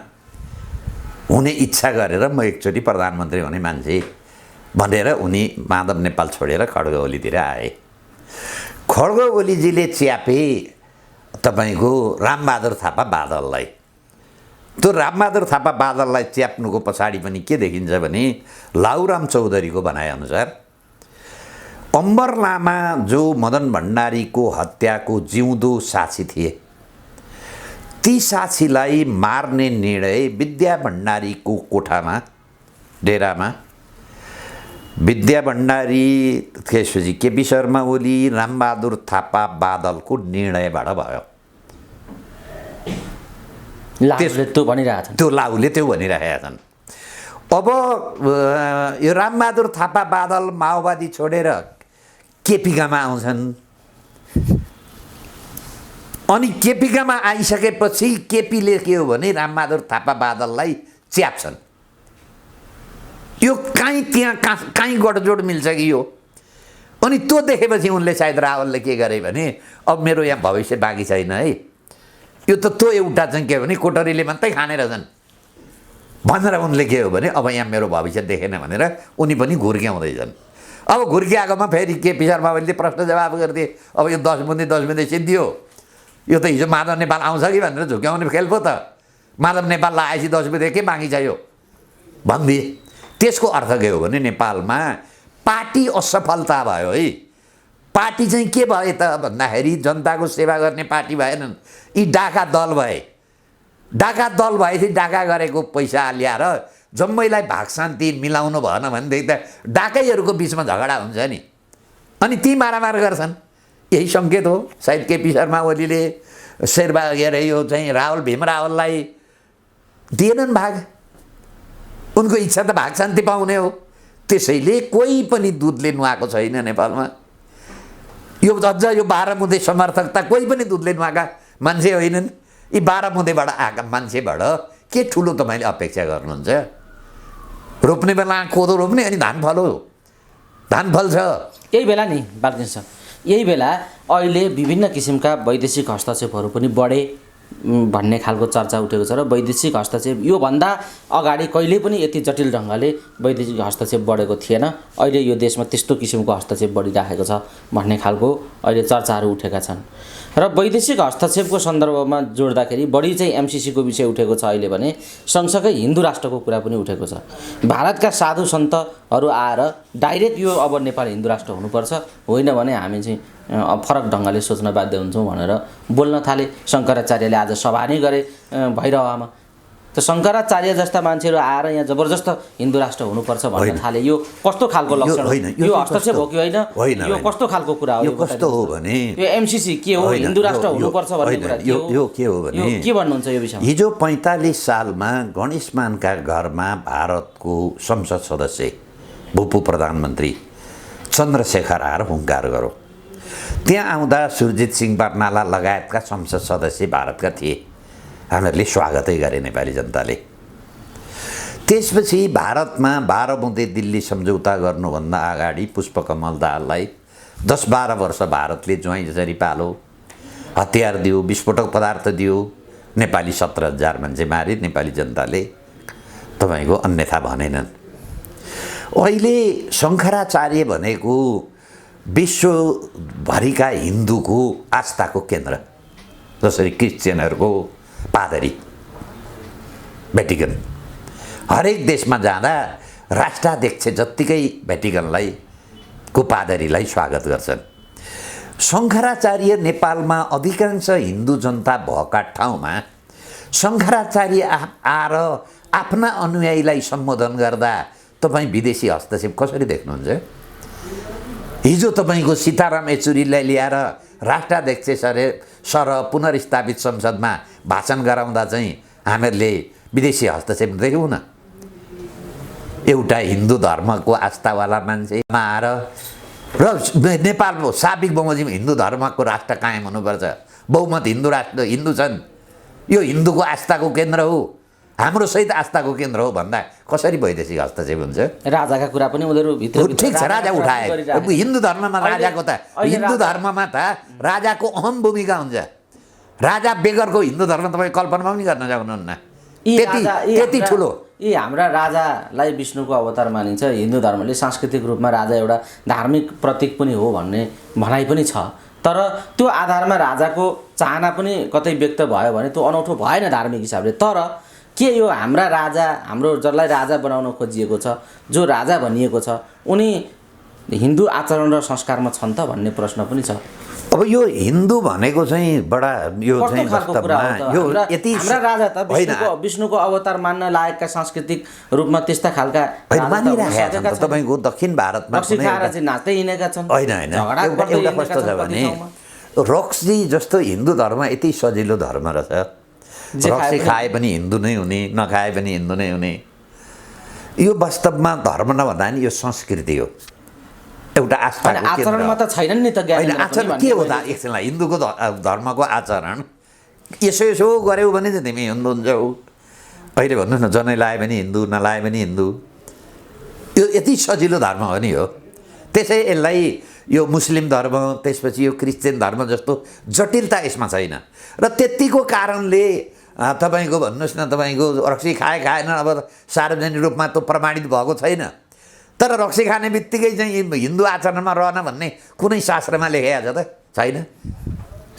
S1: हुने इच्छा गरेर म एकचोटि प्रधानमन्त्री हुने मान्छे भनेर उनी माधव नेपाल छोडेर खड्ग ओलीतिर आए। खड्ग ओलीजीले च्यापे तपाईँको रामबहादुर थापा बादललाई। त्यो रामबहादुर थापा बादललाई च्याप्नुको पछाडि पनि के देखिन्छ भने लाउराम चौधरीको भनाइअनुसार अम्बर लामा जो मदन भण्डारीको हत्याको जिउँदो साक्षी थिए, ती साक्षीलाई मार्ने निर्णय विद्या भण्डारीको कोठामा डेरामा विद्या भण्डारी, त्यसपछि केपी शर्मा ओली, रामबहादुर थापा बादलको निर्णयबाट भयो। त्यो लाहुले त्यो भनिरहेका छन्। अब यो रामबहादुर थापा बादल माओवादी छोडेर केपीकामा आउँछन्। अनि केपीकामा आइसकेपछि केपीले के हो भने रामबहादुर थापा बादललाई च्याप्छन्। यो कहीँ गठजोड मिल्छ कि यो? अनि त्यो देखेपछि उनले सायद रावलले के गरे भने अब मेरो यहाँ भविष्य बाँकी छैन है, यो त त्यो एउटा चाहिँ के भने कोटरीले मात्रै खाने रहेछन् भनेर उनले के हो भने अब यहाँ मेरो भविष्य देखेन भनेर उनी पनि घुर्क्याउँदैछन्। अब घुर्क्याएकोमा फेरि केपी शर्मा ओलीले प्रश्न जवाब गरिदिए। अब यो 10 बुँदे सिद्धियो, यो त हिजो माधव नेपाल आउँछ कि भनेर झुक्याउने खेल पो त। माधव नेपाललाई आएपछि 10 बुँदे के बाँकी छ यो भनिदिए। त्यसको अर्थ के हो भने नेपालमा पार्टी असफलता भयो है। पार्टी चाहिँ के भए त भन्दाखेरि जनताको सेवा गर्ने पार्टी भएनन्, यी डाका दल भए। डाका दल भएपछि डाका गरेको पैसा ल्याएर जम्मैलाई भाग शान्ति मिलाउनु भएन भनेदेखि त डाकैहरूको बिचमा झगडा हुन्छ नि, अनि ती मारामार गर्छन्। यही सङ्केत हो। सायद केपी शर्मा ओलीले शेरबा के यो चाहिँ रावल भीम रावललाई दिएनन् भाग, उनको इच्छा त भाग शान्ति पाउने हो। त्यसैले कोही पनि दुधले नुहाएको छैन नेपालमा। यो अझ यो 12 बुँदे समर्थकता कोही पनि दुधले नुहाएका मान्छे होइनन्। यी 12 बुँदेबाट आएका मान्छेबाट के ठुलो तपाईँले अपेक्षा गर्नुहुन्छ? रोप्ने बेला कोदो रोप्ने अनि धान फलो, धान फल्छ।
S2: यही बेला नि बालकृष्ण सर, यही बेला अहिले विभिन्न किसिमका वैदेशिक हस्तक्षेपहरू पनि बढे भन्ने खालको चर्चा उठेको छ र वैदेशिक हस्तक्षेप योभन्दा अगाडि कहिल्यै पनि यति जटिल ढङ्गले वैदेशिक हस्तक्षेप बढेको थिएन, अहिले यो देशमा त्यस्तो किसिमको हस्तक्षेप बढिराखेको छ भन्ने खालको अहिले चर्चाहरू उठेका छन्। र वैदेशिक हस्तक्षेपको सन्दर्भमा जोड्दाखेरि बढी चाहिँ एमसिसीको विषय उठेको छ अहिले भने सँगसँगै हिन्दू राष्ट्रको कुरा पनि उठेको छ। भारतका साधु सन्तहरू आएर डाइरेक्ट यो अब नेपाल हिन्दू राष्ट्र हुनुपर्छ, होइन भने हामी चाहिँ फरक ढङ्गले सोच्न बाध्य हुन्छौँ भनेर बोल्न थाले। शङ्कराचार्यले आज सभा नै गरे भैरवामा, त शङ्कराचार्य जस्ता मान्छेहरू आएर यहाँ जबरजस्त हिन्दू राष्ट्र हुनुपर्छ भन्न थाले। यो कस्तो खालको लक्षण हो? यो हस्तक्षेप हो कि होइन? यो कस्तो खालको कुरा हो?
S1: यो कस्तो हो भने
S2: यो एमसिसी के हो, हिन्दू राष्ट्र हुनुपर्छ भन्ने कुरा
S1: यो के हो भने
S2: के भन्नुहुन्छ यो विषयमा?
S1: हिजो 45 सालमा गणेश मानका घरमा भारतको संसद सदस्य भूपू प्रधानमन्त्री चन्द्रशेखर आएर हुङ्कार गरो। त्यहाँ आउँदा सुरजित सिंह बर्नाला लगायतका संसद सदस्य भारतका थिए। हामीहरूले स्वागतै गरे नेपाली जनताले। त्यसपछि भारतमा 12 बुँदे दिल्ली सम्झौता गर्नुभन्दा अगाडि पुष्पकमल दाहाललाई 10-12 वर्ष भारतले ज्वाइँ जसरी पालो, हतियार दियो, विस्फोटक पदार्थ दियो, नेपाली 17,000 मान्छे मारे नेपाली जनताले, तपाईँको अन्यथा भनेनन्। अहिले शङ्कराचार्य भनेको विश्वभरिका हिन्दूको आस्थाको केन्द्र, जसरी क्रिस्चियनहरूको पादरी भ्याटिकन। हरेक देशमा जाँदा राष्ट्राध्यक्ष जत्तिकै भ्याटिकनलाई को पादरीलाई स्वागत गर्छन्। शङ्कराचार्य नेपालमा अधिकांश हिन्दू जनता भएका ठाउँमा शङ्कराचार्य आएर आफ्ना अनुयायीलाई सम्बोधन गर्दा तपाईँ विदेशी हस्तक्षेप कसरी देख्नुहुन्छ? हिजो तपाईँको सीताराम येचुरीलाई ल्याएर राष्ट्राध्यक्ष सर पुनर्स्थापित संसदमा भाषण गराउँदा चाहिँ हामीहरूले विदेशी हस्तक्षेप देख्यौँ न। एउटा हिन्दू धर्मको आस्थावाला मान्छेमा आएर र नेपालको साबिक बमोजिम हिन्दू धर्मको राष्ट्र कायम हुनुपर्छ, बहुमत हिन्दू राष्ट्र हिन्दू छन्, यो हिन्दूको आस्थाको केन्द्र हो, हाम्रो सहित आस्थाको केन्द्र हो भन्दा कसरी वैदेशिक हस्तक्षेप हुन्छ?
S2: राजाका कुरा पनि उनीहरू भित्र
S1: ठिक छ, राजा उठाए। हिन्दू धर्ममा राजाको त हिन्दू धर्ममा त राजाको अहम भूमिका हुन्छ। राजा बेगरको हिन्दू धर्म तपाईँ कल्पना पनि गर्न सक्नुहुन्न, त्यति ठुलो।
S2: यी हाम्रा राजालाई विष्णुको अवतार मानिन्छ। हिन्दू धर्मले सांस्कृतिक रूपमा राजा एउटा धार्मिक प्रतीक पनि हो भन्ने भनाइ पनि छ, तर त्यो आधारमा राजाको चाहना पनि कतै व्यक्त भयो भने त्यो अनौठो भएन धार्मिक हिसाबले। तर के यो हाम्रा राजा, हाम्रो जसलाई राजा बनाउन खोजिएको छ, जो राजा भनिएको छ, उनी हिन्दू आचरण र संस्कारमा छन् त भन्ने प्रश्न पनि छ।
S1: अब यो हिन्दू भनेको चाहिँ बडा यो चाहिँ
S2: वास्तवमा यो यति हाम्रा राजा त विष्णुको अवतार मान्न लायकका सांस्कृतिक रूपमा त्यस्ता खालका
S1: मानिरहेका छन्। तपाईँको दक्षिण भारतमा
S2: नाच्दै हिँडेका छन्।
S1: होइन एउटा कस्तो छ भने रक्सी जस्तो हिन्दू धर्म यति सजिलो धर्म रहेछ। रक्सी खाए पनि हिन्दू नै हुने, नखाए पनि हिन्दू नै हुने। यो वास्तवमा धर्म नभन्दा नि यो संस्कृति हो, एउटा आस्थाको केन्द्र।
S2: आचरणमा त छैनन् नि त
S1: होइन, आचरण के हो त? एकछिनलाई हिन्दूको धर्मको आचरण यसो गऱ्यौ भने चाहिँ तिमी हिन्दू हुन्छौ। अहिले भन्नुहोस् न, जनै लाए पनि हिन्दू, नलाए पनि हिन्दू। यो यति सजिलो धर्म हो नि हो। त्यसै यसलाई यो मुस्लिम धर्म, त्यसपछि यो क्रिस्चियन धर्म जस्तो जटिलता यसमा छैन। र त्यतिको कारणले तपाईँको भन्नुहोस् न, तपाईँको रक्सी खाएन, अब सार्वजनिक रूपमा त प्रमाणित भएको छैन। तर रक्सी खाने बित्तिकै चाहिँ हिन्दू आचरणमा रहन भन्ने कुनै शास्त्रमा लेखेको छ त? छैन।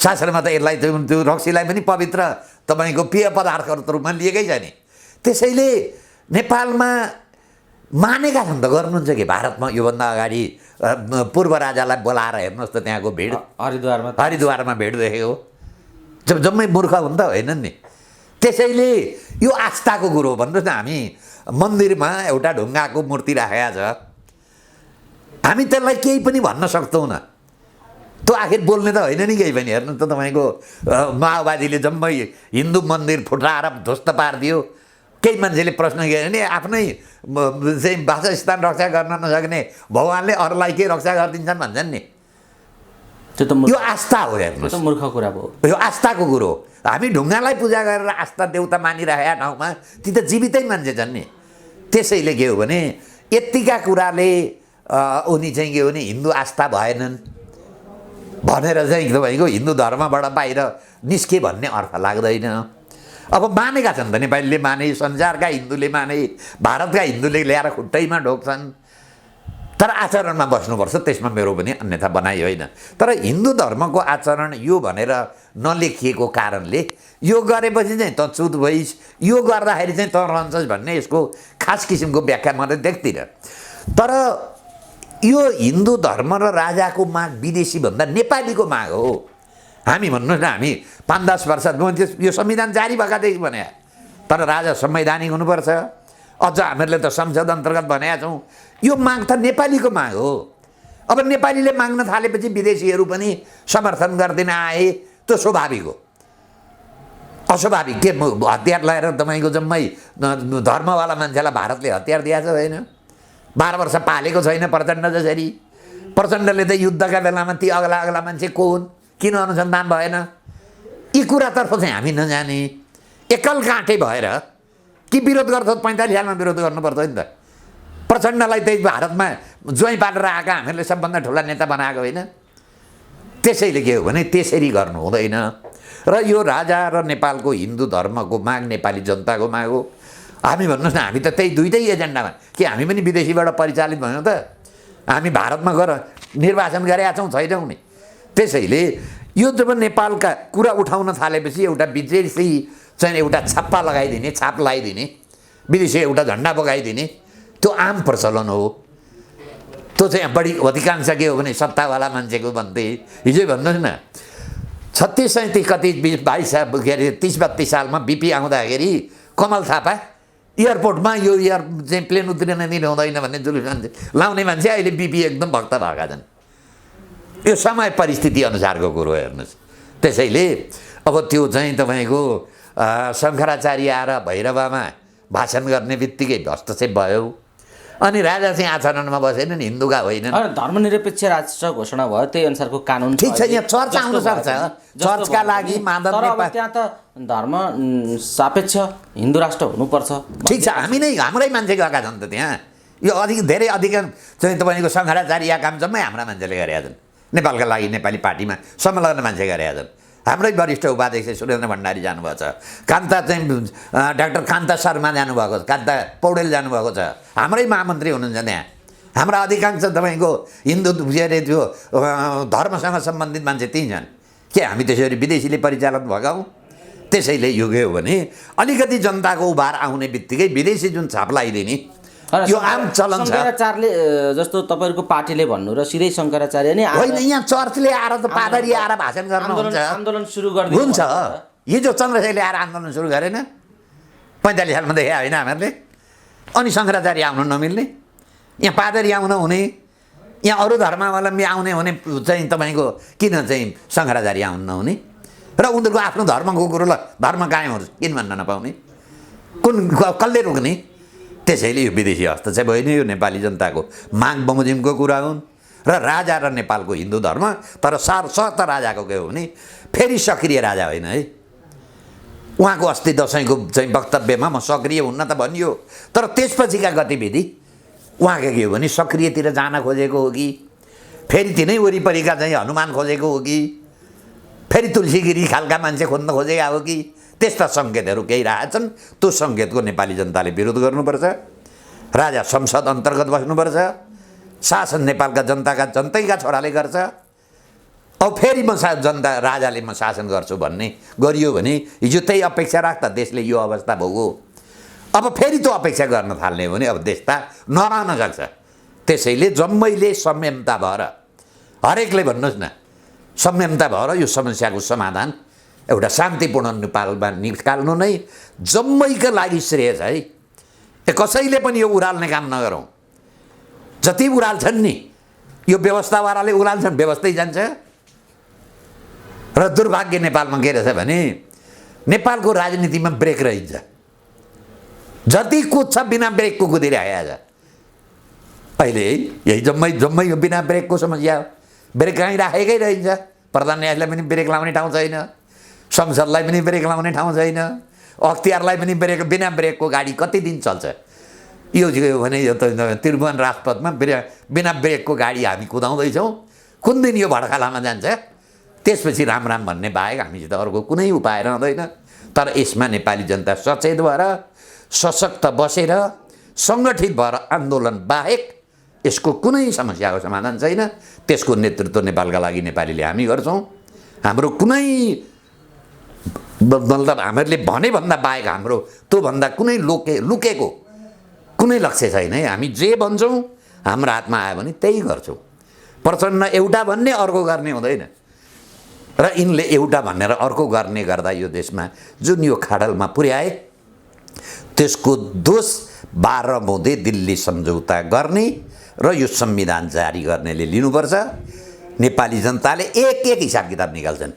S1: शास्त्रमा त यसलाई त्यो रक्सीलाई पनि पवित्र तपाईँको पेय पदार्थको रूपमा लिएकै छ नि। त्यसैले नेपालमा मानेका छन् त, गर्नुहुन्छ कि भारतमा योभन्दा अगाडि पूर्व राजालाई बोलाएर हेर्नुहोस् त, त्यहाँको भिड हरिद्वारमा भेट देखेको जम्मै मूर्ख हुन् त, होइनन् नि। त्यसैले यो आस्थाको कुरो हो। भन्नुहोस् न, हामी मन्दिरमा एउटा ढुङ्गाको मूर्ति राखेको छ, हामी त्यसलाई केही पनि भन्न सक्छौँ न। त्यो आखिर बोल्ने त होइन नि केही पनि। हेर्नुहोस् त, तपाईँको माओवादीले जम्मै हिन्दू मन्दिर फुटाएर ध्वस्त पारिदियो। केही मान्छेले प्रश्न गरे नि, आफ्नै चाहिँ वासस्थान रक्षा गर्न नसक्ने भगवान्ले अरूलाई के रक्षा गरिदिन्छन् भन्छन् नि। यो आस्था हो, हेर्नुहोस्,
S2: मूर्ख कुरा हो।
S1: यो आस्थाको कुरो हो। हामी ढुङ्गालाई पूजा गरेर आस्था देवता मानिरहेका ठाउँमा ती त जीवितै मान्छे छन् नि। त्यसैले के हो भने यत्तिका कुराले उनी चाहिँ के हो भने हिन्दू आस्था भएनन् भनेर चाहिँ तपाईँको हिन्दू धर्मबाट बाहिर निस्के भन्ने अर्थ लाग्दैन। अब मानेका छन् त, नेपालीले माने, संसारका हिन्दूले माने, भारतका हिन्दूले ल्याएर खुट्टैमा ढोक्छन्, तर आचरणमा बस्नुपर्छ, त्यसमा मेरो पनि अन्यथा बनाइ होइन। तर हिन्दू धर्मको आचरण यो भनेर नलेखिएको कारणले यो गरेपछि चाहिँ त चुत भइस्, यो गर्दाखेरि चाहिँ त रहन्छस् भन्ने यसको खास किसिमको व्याख्या मैले देख्दिनँ। तर यो हिन्दू धर्म र राजाको माग विदेशी भन्दा नेपालीको माग हो। हामी भन्नुहोस् न, हामी 5-10 वर्ष यो संविधान जारी भएकादेखि भने, तर राजा संवैधानिक हुनुपर्छ। अझ हामीहरूले त संसद अन्तर्गत भनेका छौँ। यो माग त नेपालीको माग हो। अब नेपालीले माग्न थालेपछि विदेशीहरू पनि समर्थन गर्दैन आए, त्यो स्वाभाविक हो। अस्वाभाविक के हतियार लगाएर तपाईँको जम्मै धर्मवाला मान्छेलाई भारतले हतियार दिएको होइन? 12 वर्ष पालेको छैन प्रचण्ड जसरी। प्रचण्डले त युद्धका बेलामा ती अग्ला अग्ला मान्छे को हुन्, किन अनुसन्धान भएन? यी कुरातर्फ चाहिँ हामी नजाने, एकल काँटे भएर कि विरोध गर्छ 45 सालमा विरोध गर्नुपर्छ नि त। प्रचण्डलाई त्यही भारतमा ज्वाइँ पालेर आएका हामीहरूले सबभन्दा ठुला नेता बनाएको होइन? त्यसैले के हो भने त्यसरी गर्नु हुँदैन। र यो राजा र नेपालको हिन्दू धर्मको माग नेपाली जनताको माग हो। हामी भन्नुहोस् न, हामी त त्यही दुइटै एजेन्डामा, कि हामी पनि विदेशीबाट परिचालित भयौँ त? हामी भारतमा गएर निर्वाचन गरेका छौँ, छैनौँ नि? त्यसैले यो जब नेपालका कुरा उठाउन थालेपछि एउटा विदेशी चाहिँ एउटा छाप्पा लगाइदिने, छाप लगाइदिने, विदेशी एउटा झन्डा बोकाइदिने, त्यो आम प्रचलन हो। त्यो चाहिँ बढी अधिकांश के हो भने सत्तावाला मान्छेको भन्थे। हिजै भन्नुहोस् न, 36-37 कति 22 के अरे 30-32 सालमा बिपी आउँदाखेरि कमल थापा एयरपोर्टमा यो चाहिँ प्लेन उत्रिन दिनु हुँदैन भन्ने जुलुस लाउने मान्छे अहिले बिपी एकदम भक्त भएका छन्। यो समय परिस्थिति अनुसारको कुरो हेर्नुहोस्। त्यसैले अब त्यो चाहिँ तपाईँको शङ्कराचार्य आएर भैरवामा भाषण गर्ने बित्तिकै हस्तक्षेप भयो, अनि राजा चाहिँ आचरणमा बसेनन्, हिन्दूका होइनन्।
S2: धर्मनिरपेक्ष राष्ट्र घोषणा भयो, त्यही अनुसारको कानुन
S1: ठिक छ। यहाँ चर्च आउन सक्छ, चर्चका लागि माधव
S2: नेपाल, त्यहाँ त धर्म सापेक्ष हिन्दू राष्ट्र हुनुपर्छ।
S1: ठिक छ, हामी नै हाम्रै मान्छे गएका छन् त त्यहाँ। यो धेरै अधिकांश चाहिँ तपाईँको शङ्कराचार्य काम जम्मै हाम्रा मान्छेले गरेका छन्। नेपालका लागि नेपाली पार्टीमा संलग्न मान्छे गरेका छन्। हाम्रै वरिष्ठ उपाध्यक्ष सुरेन्द्र भण्डारी जानुभएको छ, कान्ता चाहिँ डाक्टर कान्ता शर्मा जानुभएको छ, कान्ता पौडेल जानुभएको छ, हाम्रै महामन्त्री हुनुहुन्छ त्यहाँ। हाम्रा अधिकांश तपाईँको हिन्दू के अरे त्यो धर्मसँग सम्बन्धित मान्छे त्यहीँ छन्। के हामी त्यसरी विदेशीले परिचालन भएका हौँ? त्यसैले यो के हो भने अलिकति जनताको उभार आउने बित्तिकै विदेशी जुन छाप लगाइदिने यो आम चलन छ।
S2: शङ्कराचार्यले जस्तो तपाईँहरूको पार्टीले भन्नु र सिधै शङ्कराचार्य नै
S1: होइन, यहाँ चर्चले आएर त पादरी आएर भाषण गर्नुहुन्छ,
S2: आन्दोलन सुरु गरिदिनु
S1: हुन्छ। हिजो चन्द्रशेखरले आएर आन्दोलन सुरु गरेन? 45 सालमा देखे होइन हामीहरूले? अनि शङ्कराचार्य आउनु नमिल्ने, यहाँ पादरी आउन हुने, यहाँ अरू धर्मावलम्बी आउने हुने चाहिँ तपाईँको किन चाहिँ शङ्कराचार्य आउनु नहुने? र उनीहरूको आफ्नो धर्मको कुरोलाई धर्म कायम हुन्छ किन भन्न नपाउने? कुन कसले रोक्ने? त्यसैले यो विदेशी हस्तक्षेप होइन, यो नेपाली जनताको माग बमोजिमको कुरा हुन्। र राजा र नेपालको हिन्दू धर्म, तर शर्त राजाको के हो भने फेरि सक्रिय राजा होइन है। उहाँको अस्ति दसैँको चाहिँ वक्तव्यमा म सक्रिय हुन्न त भनियो, तर त्यसपछिका गतिविधि उहाँको के हो भने सक्रियतिर जान खोजेको हो कि फेरि तिनै वरिपरिका चाहिँ हनुमान खोजेको हो कि फेरि तुलसीगिरी खालका मान्छे खोज्न खोजेका हो कि? त्यस्ता सङ्केतहरू केही रहेछन्। त्यो सङ्केतको नेपाली जनताले विरोध गर्नुपर्छ। राजा संसद अन्तर्गत बस्नुपर्छ। शासन नेपालका जनतैका छोराले गर्छ। अब फेरि म जनता राजाले म शासन गर्छु भन्ने गरियो भने हिजो त्यही अपेक्षा राख्दा देशले यो अवस्था भोग्यो। अब फेरि त्यो अपेक्षा गर्न थाल्ने हो भने अब देश त नरहन सक्छ। त्यसैले जम्मैले संयमता भएर, हरेकले भन्नुहोस् न, संयमता भएर यो समस्याको समाधान एउटा शान्तिपूर्ण नेपालमा निकाल्नु नै जम्मैका लागि श्रेय छ है। कसैले पनि यो उराल्ने काम नगरौँ। जति उराल्छन् नि यो व्यवस्थावालाले उराल्छन्, व्यवस्थै जान्छ। र दुर्भाग्य नेपालमा के रहेछ भने नेपालको राजनीतिमा ब्रेक रहन्छ। जति कुद्छ बिना ब्रेकको कुदिरहेको छ। अहिले यही जम्मै यो बिना ब्रेकको समस्या हो। ब्रेक कहीँ राखेकै रहन्छ। प्रधान न्यायाधीशलाई पनि ब्रेक लाउने ठाउँ छैन, संसदलाई पनि ब्रेक लाउने ठाउँ छैन, अख्तियारलाई पनि ब्रेक, बिना ब्रेकको गाडी कति दिन चल्छ? यो चाहिँ भने यो त त्रिभुवन राजपथमा बिना ब्रेकको गाडी हामी कुदाउँदैछौँ, कुन दिन यो भड्खालामा जान्छ? त्यसपछि राम राम भन्ने बाहेक हामीसित अर्को कुनै उपाय रहँदैन। तर यसमा नेपाली जनता सचेत भएर सशक्त बसेर सङ्गठित भएर आन्दोलन बाहेक यसको कुनै समस्याको समाधान छैन। त्यसको नेतृत्व नेपालका लागि नेपालीले हामी गर्छौँ। हाम्रो कुनै मतलब हामीहरूले भने भन्दा बाहेक हाम्रो त्योभन्दा कुनै लुकेको कुनै लक्ष्य छैन है। हामी जे भन्छौँ हाम्रो हातमा आयो भने त्यही गर्छौँ। प्रचण्ड एउटा भन्ने अर्को गर्ने हुँदैन र यिनले एउटा भनेर अर्को गर्ने गर्दा यो देशमा जुन यो खाडलमा पुर्याए त्यसको दोष 12 बुँदे दिल्ली सम्झौता गर्ने र यो संविधान जारी गर्नेले लिनुपर्छ। नेपाली जनताले एक हिसाब किताब निकाल्छन्।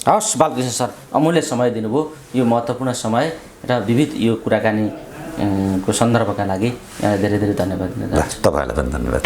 S2: हस् बालकृष्ण सर, अमूल्य समय दिनुभयो, यो महत्त्वपूर्ण समय र विविध यो कुराकानी को सन्दर्भका लागि धेरै धेरै धन्यवाद दिन चाहन्छु।
S1: तपाईँलाई पनि धन्यवाद।